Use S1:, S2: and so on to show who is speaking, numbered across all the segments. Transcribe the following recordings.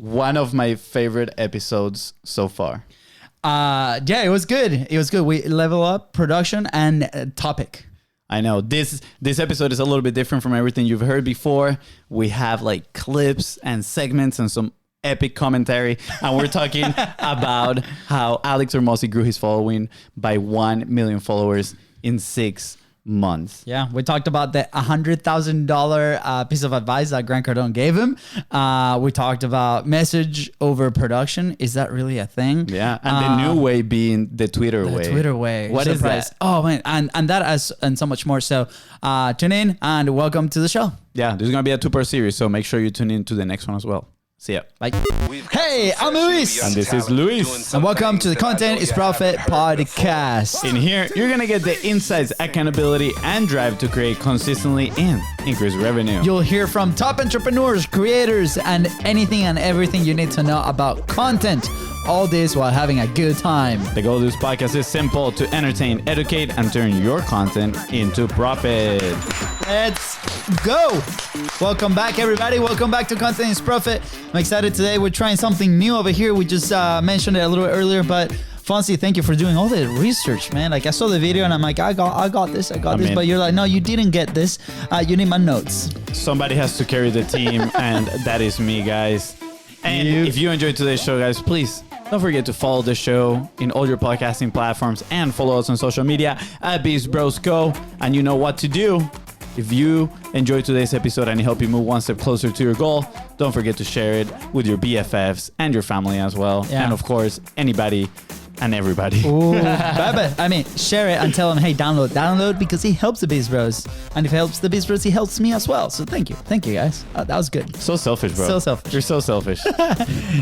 S1: one of my favorite episodes so far.
S2: Yeah, it was good. It was good. We level up production and topic.
S1: I know this episode is a little bit different from everything you've heard before. We have like clips and segments and some epic commentary, and we're talking about how Alex Hormozi grew his following by 1 million followers in 6 months.
S2: Yeah, we talked about the $100,000 piece of advice that Grant Cardone gave him. We talked about message over production. Is that really a thing?
S1: Yeah, and the new way being the Twitter way.
S2: The Twitter way.
S1: What is that?
S2: Oh man, and that and so much more. So tune in and welcome to the show.
S1: Yeah, there's gonna be a 2-part series, so make sure you tune in to the next one as well. See ya.
S2: Bye. Hey, I'm Luis.
S1: And this is Luis.
S2: And welcome to the Content is Profit podcast.
S1: In here, you're going to get the insights, accountability, and drive to create consistently and increase revenue.
S2: You'll hear from top entrepreneurs, creators, and anything and everything you need to know about content. All this while having a good time.
S1: The goal of this podcast is simple: to entertain, educate, and turn your content into profit.
S2: Let's go. Welcome back, everybody. Welcome back to Content is Profit. I'm excited today. We're trying something new over here. We just mentioned it a little bit earlier, but FONZI, thank you for doing all the research, man. Like I saw the video and I'm like, I got this. But you're like, no, you didn't get this. You need my notes.
S1: Somebody has to carry the team, and that is me, guys. And if you enjoyed today's show, guys, please don't forget to follow the show in all your podcasting platforms and follow us on social media at BIZBROS Go. And you know what to do. If you enjoyed today's episode and it helped you move one step closer to your goal, don't forget to share it with your BFFs and your family as well. Yeah. And of course, anybody and everybody.
S2: Ooh, I mean, share it and tell them, hey, download because it helps the BIZBROS. And if it helps the BIZBROS, it helps me as well. So thank you guys. That was good.
S1: So selfish, bro.
S2: So selfish.
S1: You're so selfish.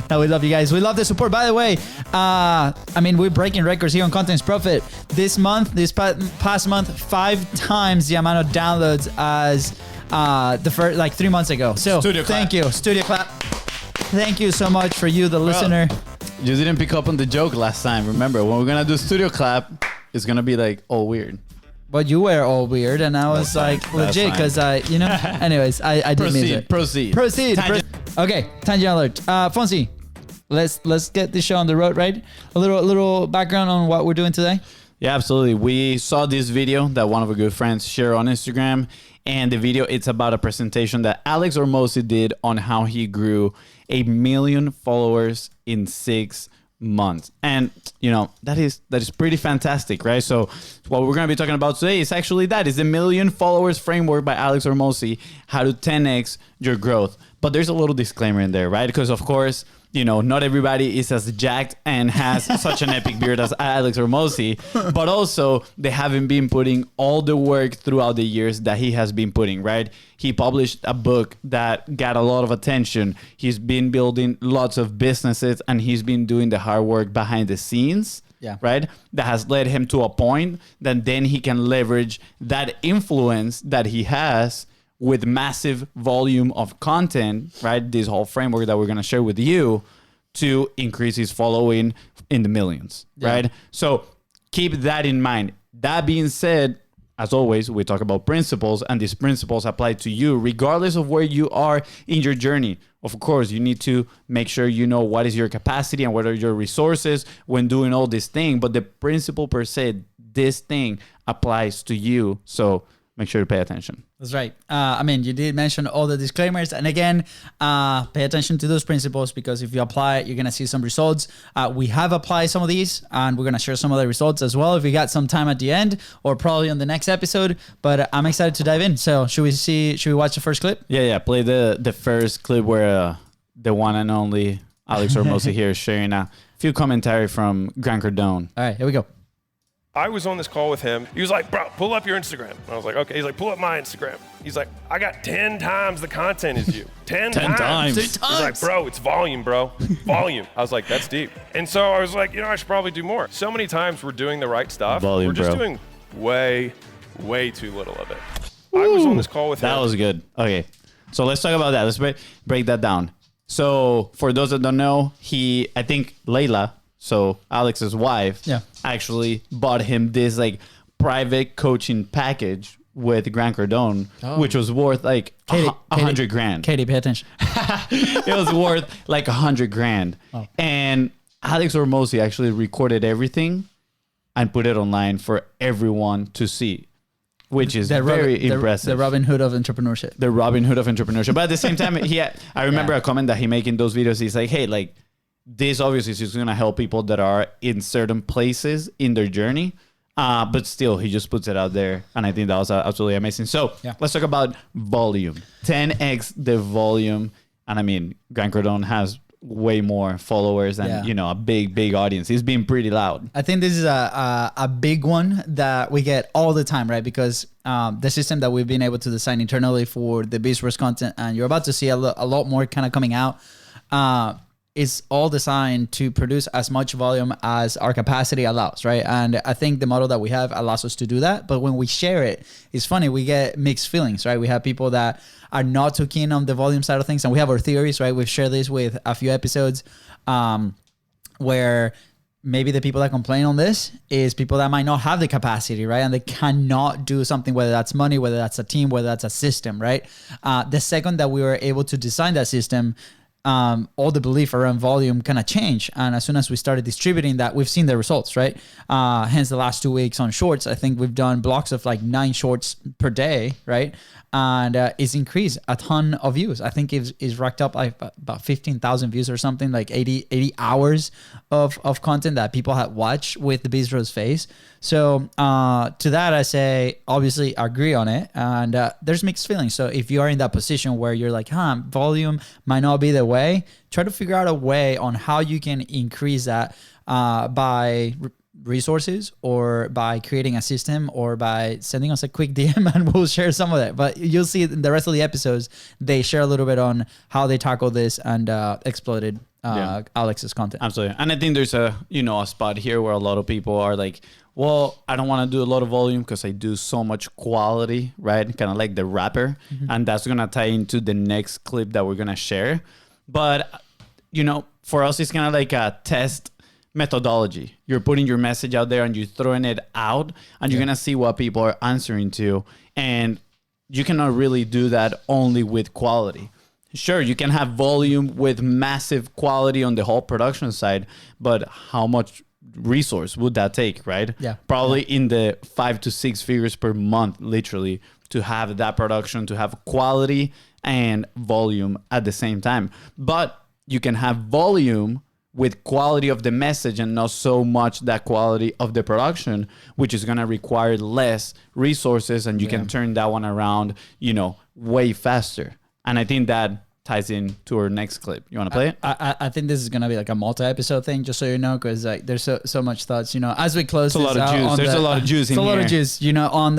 S2: No, we love you guys. We love the support. By the way, we're breaking records here on Content is Profit. This past month, 5 times the amount of downloads as the first 3 months ago. So thank you. Studio clap. Thank you so much for you, the listener.
S1: You didn't pick up on the joke last time. Remember, when we're going to do studio clap, it's going to be like all weird.
S2: But you were all weird, and I was like legit because anyways, I didn't miss it.
S1: Proceed.
S2: Okay, tangent alert. FONZI, let's get this show on the road, right? A little background on what we're doing today.
S1: Yeah, absolutely. We saw this video that one of our good friends shared on Instagram, and the video, it's about a presentation that Alex Hormozi did on how he grew 1 million followers in 6 months. And that is pretty fantastic, right? So what we're going to be talking about today is actually that is the 1 million followers framework by Alex Hormozi, how to 10x your growth. But there's a little disclaimer in there, right? Because of course, not everybody is as jacked and has such an epic beard as Alex Hormozi, but also they haven't been putting all the work throughout the years that he has been putting, right? He published a book that got a lot of attention. He's been building lots of businesses, and he's been doing the hard work behind the scenes. Yeah. Right. That has led him to a point that then he can leverage that influence that he has with massive volume of content, right? This whole framework that we're going to share with you to increase his following in the millions, right? So keep that in mind. That being said, as always, we talk about principles, and these principles apply to you regardless of where you are in your journey. Of course, you need to make sure you know what is your capacity and what are your resources when doing all this thing. But the principle per se, this thing applies to you. So make sure to pay attention.
S2: That's right. You did mention all the disclaimers. And again, pay attention to those principles, because if you apply it, you're going to see some results. We have applied some of these, and we're going to share some of the results as well if we got some time at the end, or probably on the next episode. But I'm excited to dive in. So should we watch the first clip?
S1: Yeah. Play the first clip where the one and only Alex Hormozi here is sharing a few commentary from Grant Cardone.
S2: All right, here we go.
S3: I was on this call with him. He was like, bro, pull up your Instagram. And I was like, okay. He's like, pull up my Instagram. He's like, I got 10 times the content as you. 10 times.
S2: 10 times.
S3: He's like, bro, it's volume, bro. Volume. I was like, that's deep. And so I was like, I should probably do more. So many times we're doing the right stuff.
S1: Volume,
S3: we're just doing way, way too little of it. I was on this call with him.
S1: That was good. Okay. So let's talk about that. Let's break that down. So for those that don't know, I think Layla, so Alex's wife, actually bought him this private coaching package with Grant Cardone, which was worth like $100,000.
S2: Katie, pay attention.
S1: It was worth like $100,000. Oh. And Alex Hormozi actually recorded everything and put it online for everyone to see, which is very impressive.
S2: The Robin Hood of entrepreneurship.
S1: The Robin Hood of entrepreneurship. But at the same time, I remember a comment that he made in those videos. He's like, hey, like, this obviously is just going to help people that are in certain places in their journey. But still, he just puts it out there. And I think that was absolutely amazing. So let's talk about volume. 10x the volume. And I mean, Grant Cardone has way more followers and, you know, a big audience. He's been pretty loud.
S2: I think this is a big one that we get all the time, right? Because the system that we've been able to design internally for the BIZBROS content, and you're about to see a lot more kind of coming out, is all designed to produce as much volume as our capacity allows, right? And I think the model that we have allows us to do that. But when we share it, it's funny, we get mixed feelings, right? We have people that are not too keen on the volume side of things, and we have our theories, right? We've shared this with a few episodes where maybe the people that complain on this is people that might not have the capacity, right? And they cannot do something, whether that's money, whether that's a team, whether that's a system, right? The second that we were able to design that system, all the belief around volume kind of changed. And as soon as we started distributing that, we've seen the results, right? Hence the last 2 weeks on shorts, I think we've done blocks of like 9 shorts per day, right? And it's increased a ton of views. I think it's racked up like about 15,000 views or something, like 80 hours of content that people have watched with the BIZBROS face. So to that, I say, obviously agree on it. And there's mixed feelings. So if you are in that position where you're like, volume might not be the way, try to figure out a way on how you can increase that by resources, or by creating a system, or by sending us a quick DM, and we'll share some of that. But you'll see in the rest of the episodes, they share a little bit on how they tackled this and exploited Alex's content.
S1: Absolutely. And I think there's a spot here where a lot of people are like, well, I don't want to do a lot of volume because I do so much quality, right? Kind of like the rapper. Mm-hmm. And that's going to tie into the next clip that we're going to share. But, for us, it's kind of like a test methodology. You're putting your message out there and you're throwing it out, and you're going to see what people are answering to. And you cannot really do that only with quality. Sure, you can have volume with massive quality on the whole production side, but how much resource would that take, right?
S2: Yeah.
S1: Probably in the 5 to 6 figures per month, literally, to have that production, to have quality and volume at the same time. But you can have volume with quality of the message and not so much that quality of the production, which is going to require less resources, and you can turn that one around, way faster. And I think that ties in to our next clip. You want to play it?
S2: I think this is going to be like a multi-episode thing, just so you know, because like there's so much thoughts, as we close.
S1: It's a lot of juice. There's a lot of juice in here.
S2: It's a lot of juice,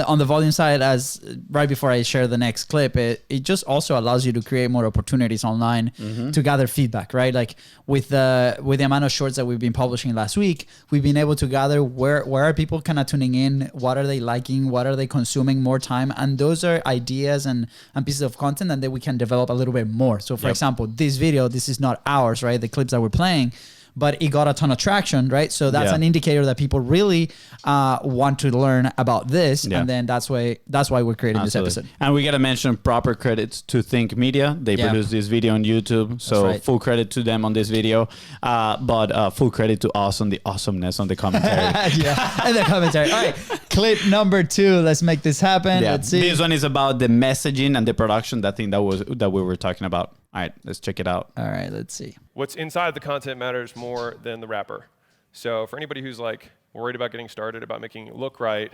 S2: on the volume side. As right before I share the next clip, it just also allows you to create more opportunities online to gather feedback, right? Like with the amount of shorts that we've been publishing last week, we've been able to gather where are people kind of tuning in, what are they liking, what are they consuming more time, and those are ideas and pieces of content that we can develop a little bit more. So for example, this video, this is not ours, right? The clips that we're playing, but it got a ton of traction, right? So that's an indicator that people really want to learn about this. And then that's why we're creating this episode.
S1: And we got to mention proper credits to Think Media. They produced this video on YouTube. So full credit to them on this video. But full credit to us on the awesomeness on the commentary.
S2: And the commentary. All right, clip number 2. Let's make this happen. Let's see.
S1: This one is about the messaging and the production, that thing that we were talking about. All right, let's check it out.
S2: All right, let's see.
S3: What's inside the content matters more than the wrapper. So for anybody who's like worried about getting started, about making it look right,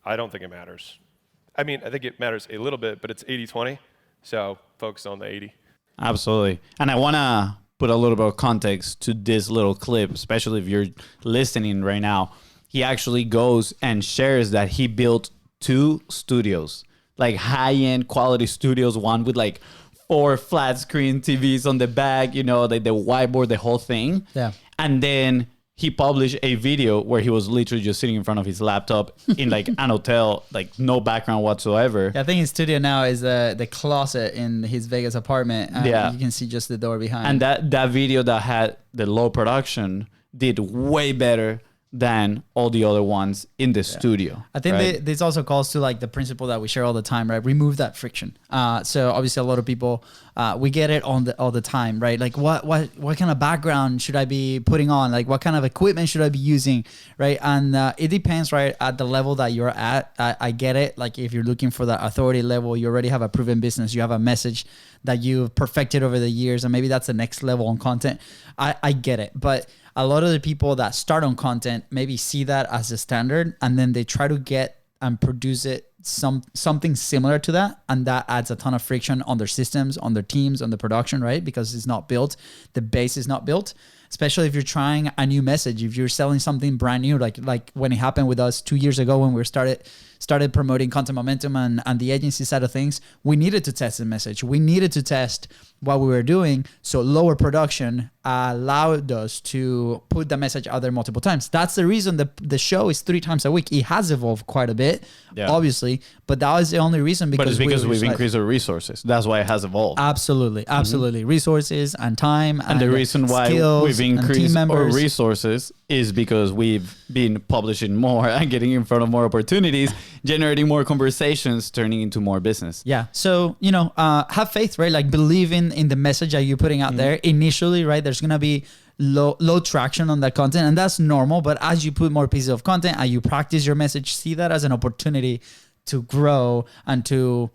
S3: I don't think it matters. I mean, I think it matters a little bit, but it's 80-20. So focus on the 80.
S1: Absolutely. And I want to put a little bit of context to this little clip, especially if you're listening right now. He actually goes and shares that he built 2 studios, like high-end quality studios, one with like 4 flat screen TVs on the back, the whiteboard, the whole thing.
S2: Yeah.
S1: And then he published a video where he was literally just sitting in front of his laptop in like an hotel, like no background whatsoever.
S2: I think his studio now is the closet in his Vegas apartment. You can see just the door behind.
S1: And that video that had the low production did way better than all the other ones in the studio.
S2: I think
S1: right?
S2: this also calls to like the principle that we share all the time, right? Remove that friction. So obviously a lot of people, we get it all the time, right? Like what kind of background should I be putting on? Like what kind of equipment should I be using, right? And it depends, right, at the level that you're at. I get it. Like if you're looking for that authority level, you already have a proven business, you have a message that you've perfected over the years, and maybe that's the next level on content. I get it, but a lot of the people that start on content maybe see that as a standard, and then they try to get and produce it something similar to that, and that adds a ton of friction on their systems, on their teams, on the production, right? Because it's not built, the base is not built. Especially if you're trying a new message, if you're selling something brand new, like when it happened with us 2 years ago when we started promoting Content Momentum and the agency side of things, we needed to test the message. We needed to test what we were doing. So lower production allowed us to put the message out there multiple times. That's the reason the show is 3 times a week. It has evolved quite a bit, obviously, but that was the only reason.
S1: But it's because we've increased our resources. That's why it has evolved.
S2: Absolutely. Resources and time.
S1: And the reason why we've increased our resources is because we've been publishing more and getting in front of more opportunities, generating more conversations, turning into more business.
S2: Yeah. So, have faith, right? Like believe in the message that you're putting out there. Initially, right, there's going to be low traction on that content, and that's normal. But as you put more pieces of content and you practice your message, see that as an opportunity to grow and to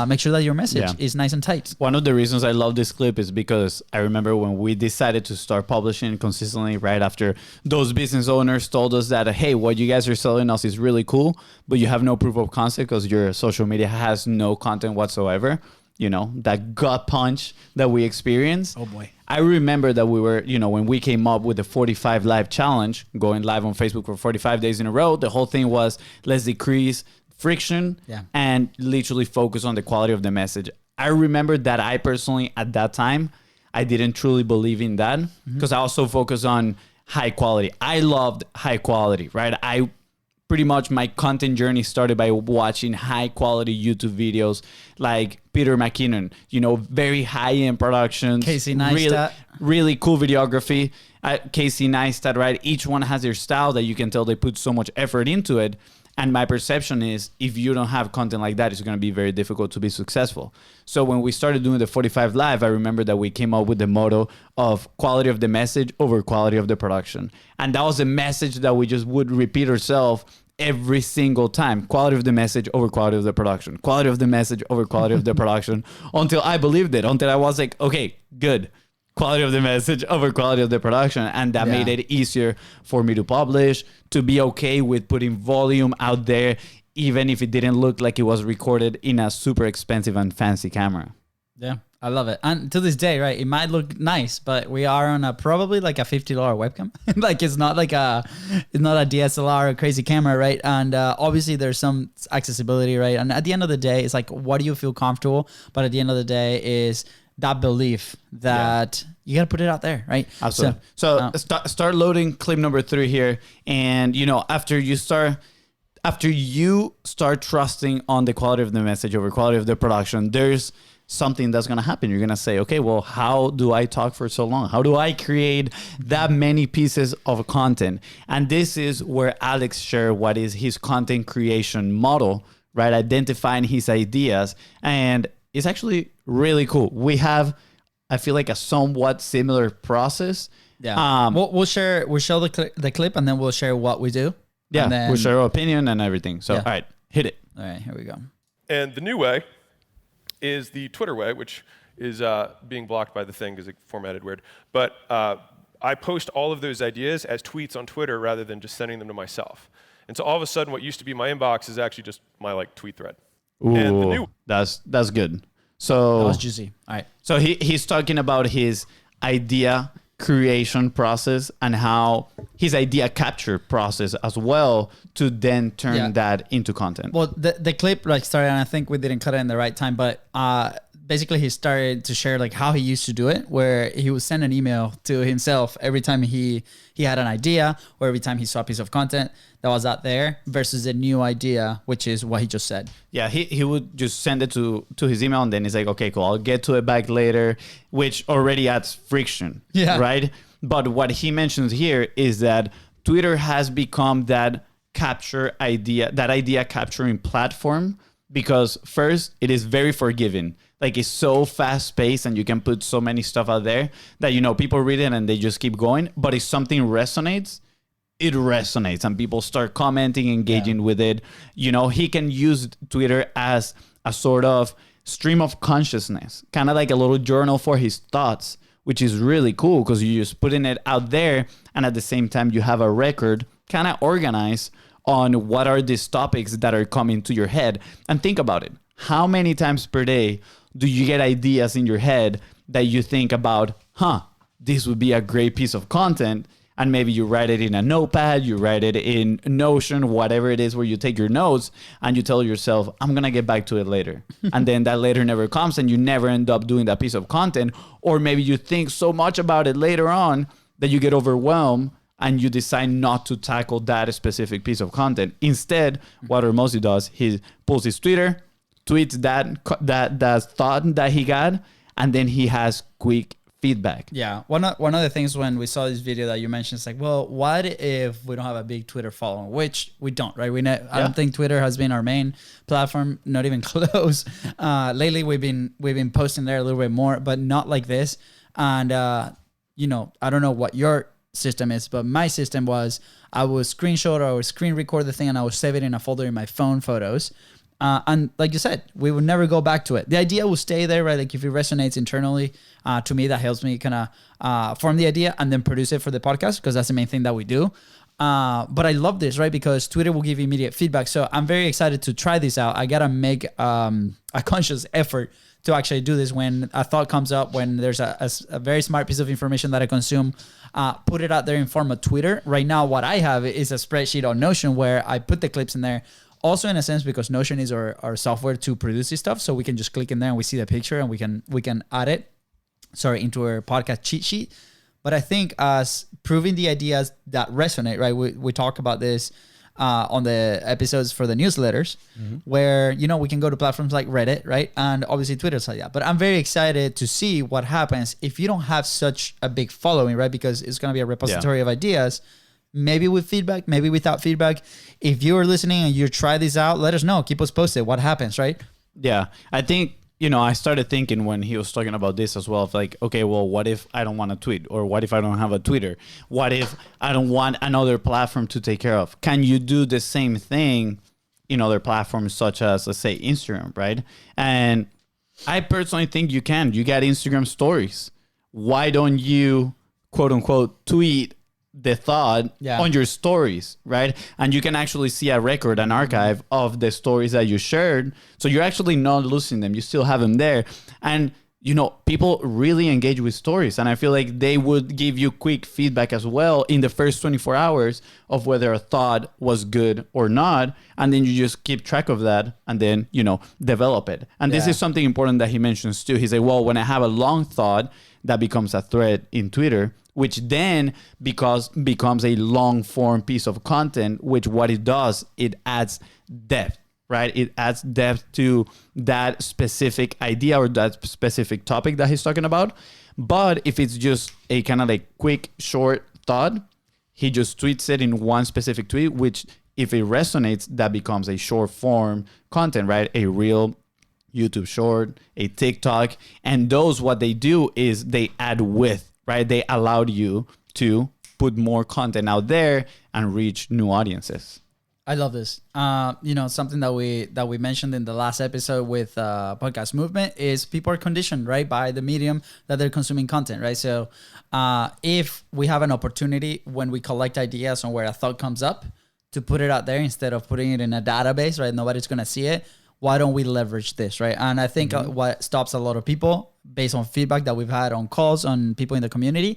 S2: make sure that your message is nice and tight.
S1: One of the reasons I love this clip is because I remember when we decided to start publishing consistently right after those business owners told us that, hey, what you guys are selling us is really cool, but you have no proof of concept because your social media has no content whatsoever. That gut punch that we experienced.
S2: Oh boy.
S1: I remember that we were, when we came up with the 45 live challenge, going live on Facebook for 45 days in a row, the whole thing was let's decrease friction and literally focus on the quality of the message. I remember that I personally, at that time, I didn't truly believe in that because I also focused on high quality. I loved high quality, right? Pretty much my content journey started by watching high quality YouTube videos like Peter McKinnon, very high end productions.
S2: Casey Neistat.
S1: Really cool videography. Casey Neistat, right? Each one has their style that you can tell they put so much effort into it. And my perception is if you don't have content like that, it's going to be very difficult to be successful. So when we started doing the 45 Live, I remember that we came up with the motto of quality of the message over quality of the production. And that was a message that we just would repeat ourselves every single time. Quality of the message over quality of the production. Quality of the message over quality of the production. Until I believed it. Until I was like, okay, good. Quality of the message over quality of the production. And that made it easier for me to publish, to be okay with putting volume out there, even if it didn't look like it was recorded in a super expensive and fancy camera.
S2: Yeah, I love it. And to this day, right, it might look nice, but we are on probably like a $50 webcam. Like it's not a DSLR or crazy camera, right? And obviously there's some accessibility, right? And at the end of the day, it's like, what do you feel comfortable? But at the end of the day is that belief that you got to put it out there, right?
S1: Absolutely. So start loading clip number 3 here. And, after you start trusting on the quality of the message over quality of the production, there's something that's going to happen. You're going to say, okay, well, how do I talk for so long? How do I create that many pieces of content? And this is where Alex shared what is his content creation model, right? Identifying his ideas. And it's actually really cool. We have, I feel like, a somewhat similar process.
S2: Yeah. We'll show the clip and then we'll share what we do.
S1: Yeah.
S2: And then,
S1: we'll share our opinion and everything. So, all right, hit it.
S2: All right, here we go.
S3: And the new way is the Twitter way, which is being blocked by the thing because it formatted weird. But I post all of those ideas as tweets on Twitter rather than just sending them to myself. And so all of a sudden, what used to be my inbox is actually just my tweet thread.
S1: Ooh, and the new that's good. So
S2: that was juicy. All right.
S1: So he's talking about his idea creation process and how his idea capture process as well to then turn that into content.
S2: Well, the clip started, and I think we didn't cut it in the right time, but basically he started to share how he used to do it, where he would send an email to himself every time he had an idea or every time he saw a piece of content that was out there versus a new idea, which is what he just said.
S1: Yeah, he would just send it to his email and then he's like, okay, cool, I'll get to it back later, which already adds friction, right? But what he mentions here is that Twitter has become that idea capturing platform, because first, it is very forgiving. Like, it's so fast paced and you can put so many stuff out there that, you know, people read it and they just keep going. But if something resonates, it resonates and people start commenting, engaging with it. You know, he can use Twitter as a sort of stream of consciousness, kind of like a little journal for his thoughts, which is really cool because you're just putting it out there. And at the same time, you have a record kind of organized on what are these topics that are coming to your head. And think about it. How many times per day do you get ideas in your head that you think about, this would be a great piece of content? And maybe you write it in a notepad, you write it in Notion, whatever it is where you take your notes, and you tell yourself, I'm going to get back to it later. And then that later never comes and you never end up doing that piece of content. Or maybe you think so much about it later on that you get overwhelmed and you decide not to tackle that specific piece of content. Instead, what Hormozi does, he pulls his Twitter, tweets that thought that he got, and then he has quick feedback.
S2: Yeah. One of the things when we saw this video that you mentioned, it's like, well, what if we don't have a big Twitter following? Which we don't, right? I don't think Twitter has been our main platform, not even close. Lately, we've been posting there a little bit more, but not like this. And you know, I don't know what your system is, but my system was I would screenshot or I would screen record the thing and I would save it in a folder in my phone photos. And like you said, we would never go back to it. The idea will stay there, right? Like if it resonates internally, to me, that helps me kind of form the idea and then produce it for the podcast, because that's the main thing that we do. But I love this, right? Because Twitter will give immediate feedback. So I'm very excited to try this out. I got to make a conscious effort to actually do this when a thought comes up, when there's a very smart piece of information that I consume, put it out there in form of Twitter. Right now, what I have is a spreadsheet on Notion where I put the clips in there. Also, in a sense, because Notion is our software to produce this stuff, so we can just click in there and we see the picture and we can add it, into our podcast cheat sheet. But I think as proving the ideas that resonate, right? We talk about this on the episodes for the newsletters, where, you know, we can go to platforms like Reddit, right? And obviously Twitter's like that. But I'm very excited to see what happens if you don't have such a big following, right? Because it's going to be a repository of ideas. Maybe with feedback, maybe without feedback. If you are listening and you try this out, let us know. Keep us posted. What happens, right?
S1: Yeah. I think, you know, I started thinking when he was talking about this as well, of like, okay, well, what if I don't want to tweet? Or what if I don't have a Twitter? What if I don't want another platform to take care of? Can you do the same thing in other platforms such as, let's say, Instagram, right? And I personally think you can. You got Instagram stories. Why don't you, quote unquote, tweet the thought on your stories, right? And you can actually see a record, an archive of the stories that you shared. So you're actually not losing them. You still have them there. And, you know, people really engage with stories. And I feel like they would give you quick feedback as well in the first 24 hours of whether a thought was good or not. And then you just keep track of that and then, you know, develop it. And this is something important that he mentions too. He said, well, when I have a long thought, that becomes a thread in Twitter, which then becomes a long form piece of content, which what it does, it adds depth, right? It adds depth to that specific idea or that specific topic that he's talking about. But if it's just a kind of like quick, short thought, he just tweets it in one specific tweet, which if it resonates, that becomes a short form content, right? A real YouTube short, a TikTok. And those, what they do is they add width, right? They allowed you to put more content out there and reach new audiences.
S2: I love this. You know, something that we mentioned in the last episode with Podcast Movement is people are conditioned, right, by the medium that they're consuming content, right? So if we have an opportunity when we collect ideas on where a thought comes up to put it out there instead of putting it in a database, right? Nobody's going to see it. Why don't we leverage this, right? And I think what stops a lot of people, based on feedback that we've had on calls on people in the community,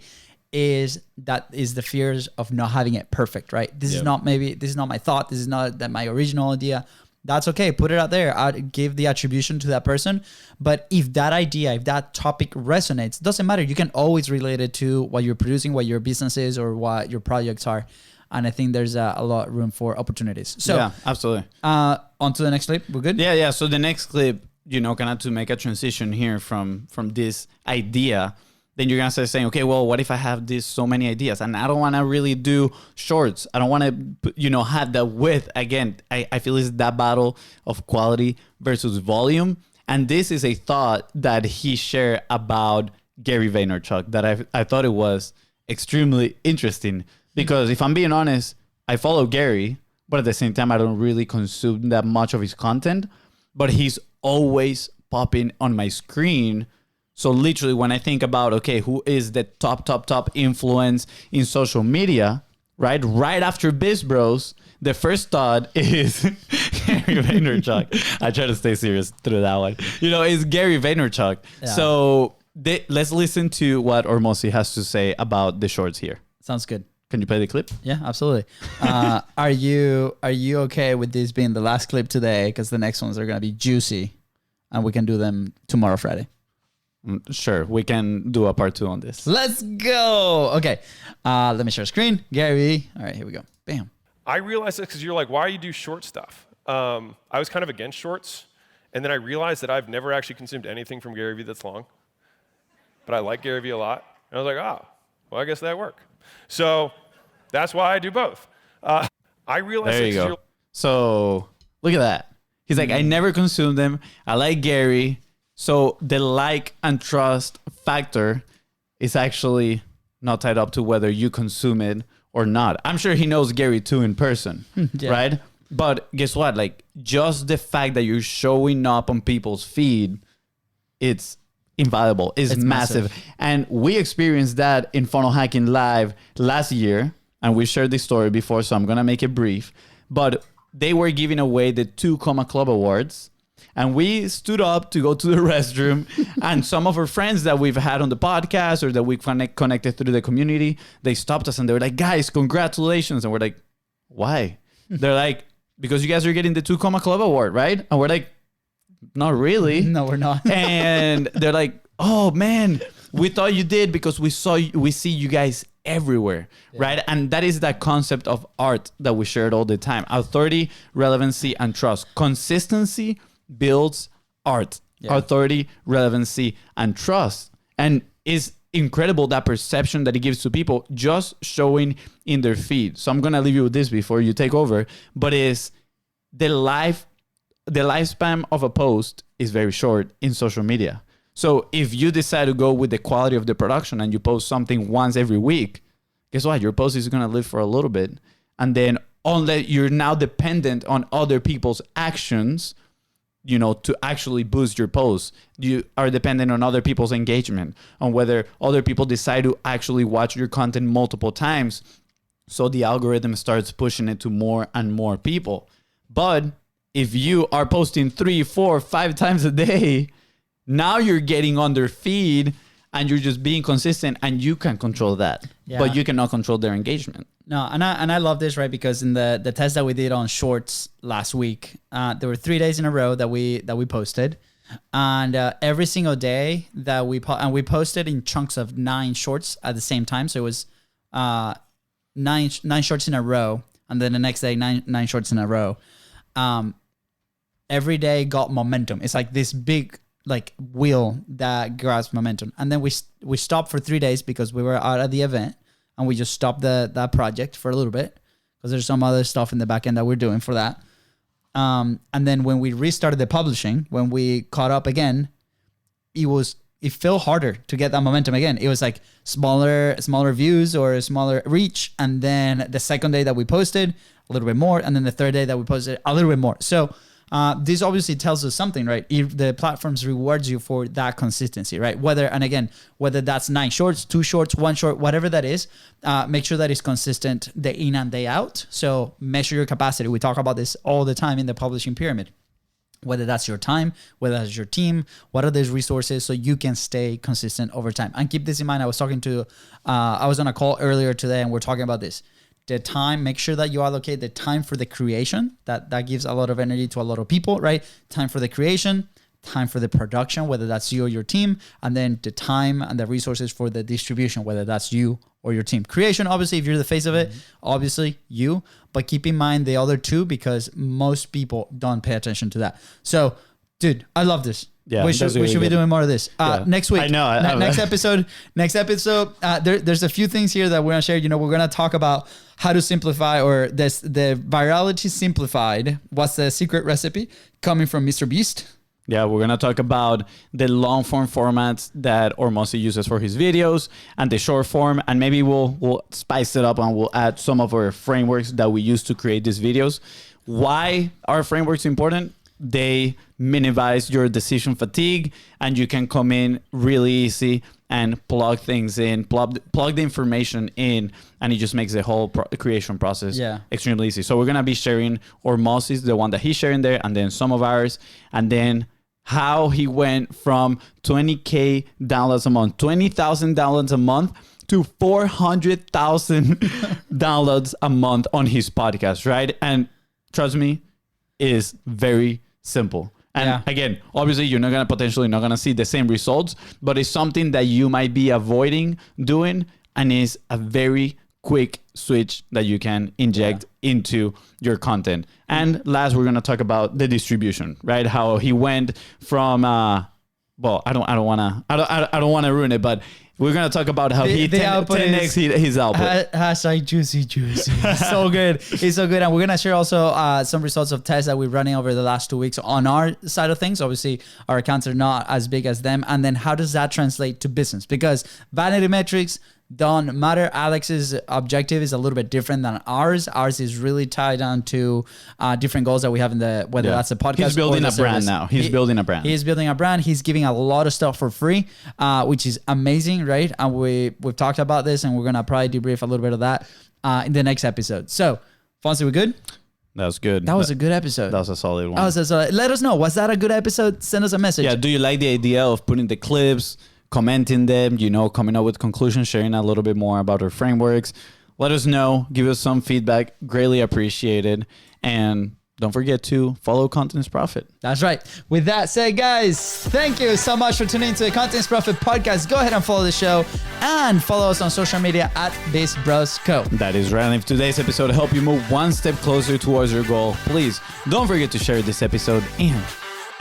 S2: is the fears of not having it perfect, right? This is not my thought. This is not my original idea. That's okay. Put it out there. I'd give the attribution to that person. But if that idea, if that topic resonates, doesn't matter. You can always relate it to what you're producing, what your business is, or what your projects are. And I think there's a lot of room for opportunities. So
S1: yeah, absolutely.
S2: On to the next clip. We're good?
S1: Yeah. So the next clip, you know, kind of to make a transition here from this idea, then you're gonna start saying, okay, well, what if I have this so many ideas and I don't want to really do shorts? I don't want to, have the width. Again, I feel it's that battle of quality versus volume. And this is a thought that he shared about Gary Vaynerchuk that I thought it was extremely interesting, because if I'm being honest, I follow Gary, but at the same time, I don't really consume that much of his content, but he's always popping on my screen. So literally when I think about, okay, who is the top influence in social media, right? Right after BIZBROS, the first thought is Gary Vaynerchuk. I try to stay serious through that one. It's Gary Vaynerchuk. Yeah. So let's listen to what Hormozi has to say about the shorts here.
S2: Sounds good.
S1: Can you play the clip?
S2: Yeah, absolutely. Are you okay with this being the last clip today? Because the next ones are going to be juicy and we can do them tomorrow, Friday.
S1: Sure, we can do a part 2 on this.
S2: Let's go. Okay, let me share screen. Gary. All right, here we go. Bam.
S3: I realized this because you're like, why do you do short stuff? I was kind of against shorts, and then I realized that I've never actually consumed anything from Gary Vee that's long, but I like Gary Vee a lot. And I was like, oh, well, I guess that worked. So that's why I do both. I realized
S1: there you go. So look at that. He's like, I never consumed them. I like Gary. So the like and trust factor is actually not tied up to whether you consume it or not. I'm sure he knows Gary too in person, right? But guess what? Like, just the fact that you're showing up on people's feed, it's invaluable. It's massive. And we experienced that in Funnel Hacking Live last year. And we shared this story before, so I'm going to make it brief. But they were giving away the 2 Comma Club Awards. And we stood up to go to the restroom, and some of our friends that we've had on the podcast or that we connected through the community, they stopped us and they were like, guys, congratulations. And we're like, why? They're like, because you guys are getting the 2 Comma Club Award, right? And we're like, not really.
S2: No, we're not.
S1: And they're like, oh man, we thought you did because we see you guys everywhere, right? And that is that concept of art that we shared all the time. Authority, relevancy, and trust. Consistency builds art. Authority, relevancy, and trust. And it's incredible that perception that it gives to people just showing in their feed. So I'm going to leave you with this before you take over, but is the lifespan of a post is very short in social media. So if you decide to go with the quality of the production and you post something once every week, guess what? Your post is going to live for a little bit. And then unless you're now dependent on other people's actions, to actually boost your posts. You are dependent on other people's engagement, on whether other people decide to actually watch your content multiple times. So the algorithm starts pushing it to more and more people. But if you are posting 3, 4, 5 times a day, now you're getting on their feed and you're just being consistent, and you can control that, but you cannot control their engagement.
S2: No, and I love this, right? Because in the test that we did on shorts last week, there were 3 days in a row that we posted, and every single day that we posted in chunks of 9 shorts at the same time. So it was 9 shorts in a row, and then the next day nine shorts in a row. Every day got momentum. It's like this big wheel that grabs momentum, and then we stopped for 3 days because we were out at the event. And we just stopped that project for a little bit because there's some other stuff in the back end that we're doing for that. And then when we restarted the publishing, when we caught up again, it felt harder to get that momentum again. It was like smaller views or smaller reach. And then the second day that we posted, a little bit more. And then the third day that we posted, a little bit more. So this obviously tells us something, right? If the platforms rewards you for that consistency, right? Whether that's 9 shorts, 2 shorts, 1 short, whatever that is, make sure that it's consistent day in and day out. So measure your capacity. We talk about this all the time in the publishing pyramid. Whether that's your time, whether that's your team, what are those resources so you can stay consistent over time. And keep this in mind. I was on a call earlier today and we're talking about this. The time, make sure that you allocate the time for the creation. That gives a lot of energy to a lot of people, right? Time for the creation, time for the production, whether that's you or your team, and then the time and the resources for the distribution, whether that's you or your team. Creation, obviously, if you're the face of it, obviously you, but keep in mind the other 2 because most people don't pay attention to that. So, dude, I love this.
S1: Yeah,
S2: we should be doing more of this.
S1: Yeah.
S2: Next week.
S1: I know.
S2: Next episode. There's a few things here that we're gonna share. You know, we're gonna talk about how to simplify, or the virality simplified. What's the secret recipe coming from Mr. Beast?
S1: Yeah, we're gonna talk about the long form formats that Hormozi uses for his videos and the short form, and maybe we'll spice it up and we'll add some of our frameworks that we use to create these videos. Why are frameworks important? They minimize your decision fatigue, and you can come in really easy and plug things in, plug the information in, and it just makes the whole creation process extremely easy. So we're gonna be sharing Hormozi's, the one that he's sharing there, and then some of ours, and then how he went from 20K downloads a month, 20,000 downloads a month, to 400,000 downloads a month on his podcast, right? And trust me, it is very simple. And again, obviously you're potentially not gonna see the same results, but it's something that you might be avoiding doing, and is a very quick switch that you can inject into your content. And last, we're gonna talk about the distribution, right? How he went from well, I don't want to ruin it, but we're gonna talk about how he 10x his output.
S2: Hashtag juicy. It's so good. It's so good. And we're gonna share also some results of tests that we're running over the last 2 weeks on our side of things. Obviously, our accounts are not as big as them. And then how does that translate to business? Because vanity metrics don't matter. Alex's objective is a little bit different than ours. Ours is really tied down to different goals that we have in whether that's the podcast.
S1: He's building a brand now. He's building a brand. He's giving a lot of stuff for free, which is amazing, right? And we've talked about this, and we're gonna probably debrief a little bit of that in the next episode. So, Fonzie, we good? That was good.
S2: That was a good episode.
S1: That was a solid one.
S2: Let us know. Was that a good episode? Send us a message.
S1: Yeah. Do you like the idea of putting the clips, commenting them, coming up with conclusions, sharing a little bit more about our frameworks? Let us know. Give us some feedback. Greatly appreciated. And don't forget to follow Content's Profit.
S2: That's right. With that said, guys, thank you so much for tuning into the Content's Profit podcast. Go ahead and follow the show and follow us on social media at BIZBROS Co.
S1: That is right. And if today's episode helped you move one step closer towards your goal, please don't forget to share this episode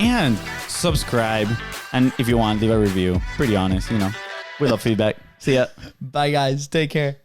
S1: and subscribe. And if you want, leave a review. Pretty honest, we love feedback. See ya.
S2: Bye, guys. Take care.